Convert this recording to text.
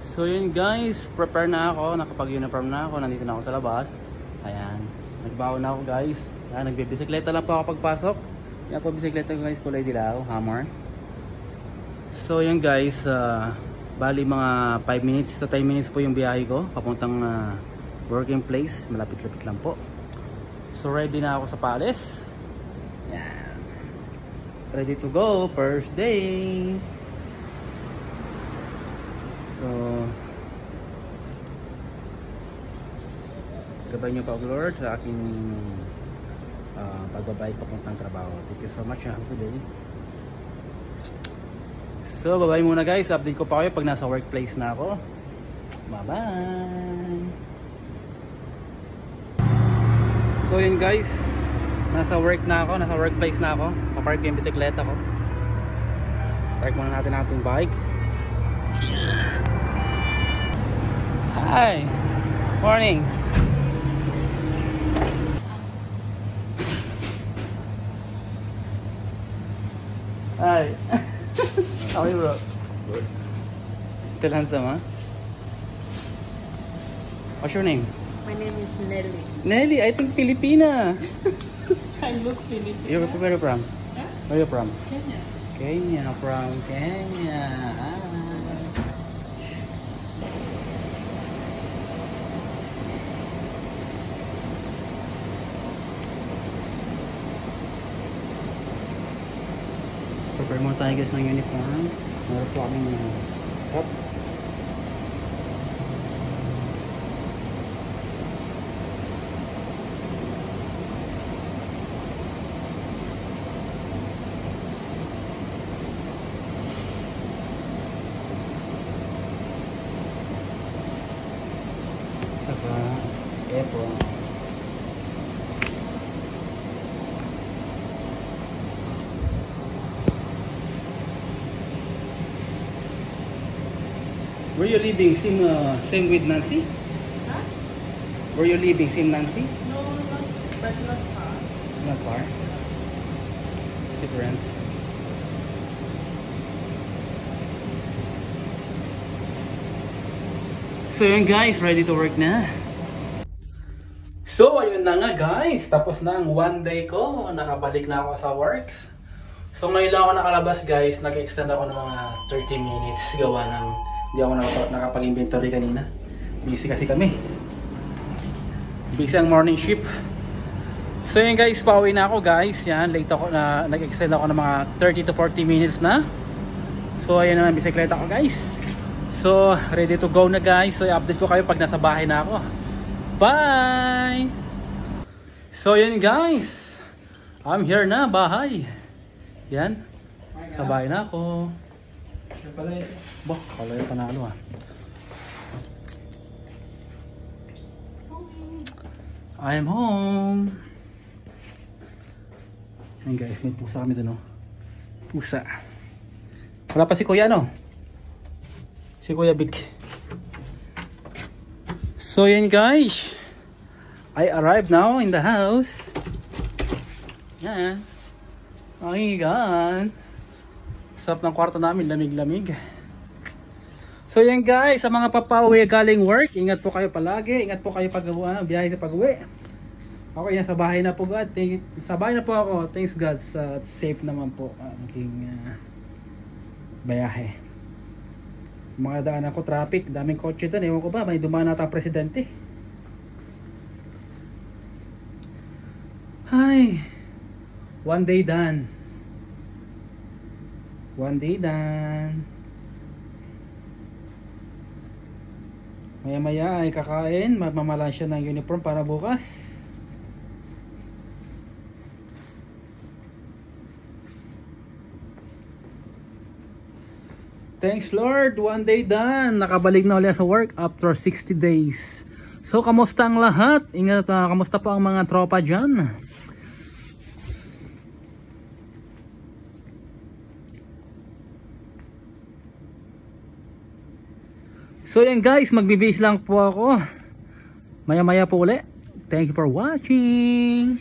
So yun guys, prepare na ako, nakapag-uniform na ako, nandito na ako sa labas. Ayan, nagbaon na ako guys. Ayan, nagbibisikleta lang po ako pagpasok. Yan po bisikleta ko guys, kulay dilaw, Hammer. So yun guys, bali mga 5 minutes to 10 minutes po yung biyahe ko papuntang working place, malapit-lapit lang po. So ready na ako sa palace. Yan, ready to go, first day. So gabay nyo pa Lord sa aking pagbabayad papuntang trabaho. Thank you so much, have a good day. So babay muna guys, update ko pa kayo pag nasa workplace na ako. Bye bye. So yun guys, nasa work na ako, nasa workplace na ako. Papark ko yung bisikleta ko. Park muna natin ating bike. Hi, morning. Hi. How are you, bro? Good. Still handsome, huh? What's your name? My name is Nelly. Nelly, I think Filipina. I look Filipino. Where are you from? Huh? Where are you from? Kenya. Kenya, from Kenya. Prepare muna tayo guys ng uniform. Meron po kaming cup. Saka apron. Were you leaving same with Nancy? Huh? Were you leaving same Nancy? No, not personal car. Not far. Different. So yun guys, ready to work na. So ayun na nga guys, tapos na ang one day ko. Nakabalik na ako sa works. So ngayon lang ako nakalabas guys, nag-extend ako ng mga 30 minutes gawa ng hindi ako nakapag-inventory kanina. Busy kasi kami. Busy ang morning shift. So yun guys, pauwi na ako guys. Yan, late ako na, nag-extend ako ng mga 30 to 40 minutes na. So ayun naman, bisikleta ko guys. So ready to go na guys. So i-update ko kayo pag nasa bahay na ako. Bye! So yun guys, I'm here na, bahay. Yan, sa bahay na ako. Bah, kalaya panalo ah. I'm home. Ayan guys, may pusa kami dun oh. Pusa. Wala pa si Kuya no? Si Kuya Vic. So yan guys, I arrived now in the house. Yan. Oh my God. Sarap ng kwarto namin, lamig-lamig. So yan guys, sa mga papauwi galing work, ingat po kayo palagi. Ingat po kayo pag biyahe sa pag-uwi. Ako yan, sa bahay na po God. Sa bahay na po ako. Thanks God, safe naman po ang aking biyahe. Mga daan ako, traffic, daming kotse doon. Ewan ko ba, may dumaan nata ang presidente. Hi. One day done. One day done. Maya maya ay kakain. Magmamalan siya ng uniform para bukas. Thanks Lord, one day done. Nakabalik na ulit sa work after 60 days. So kamusta ang lahat? Ingat, kamusta po ang mga tropa dyan? So yan guys, magbibihis lang po ako. Maya maya po ulit. Thank you for watching.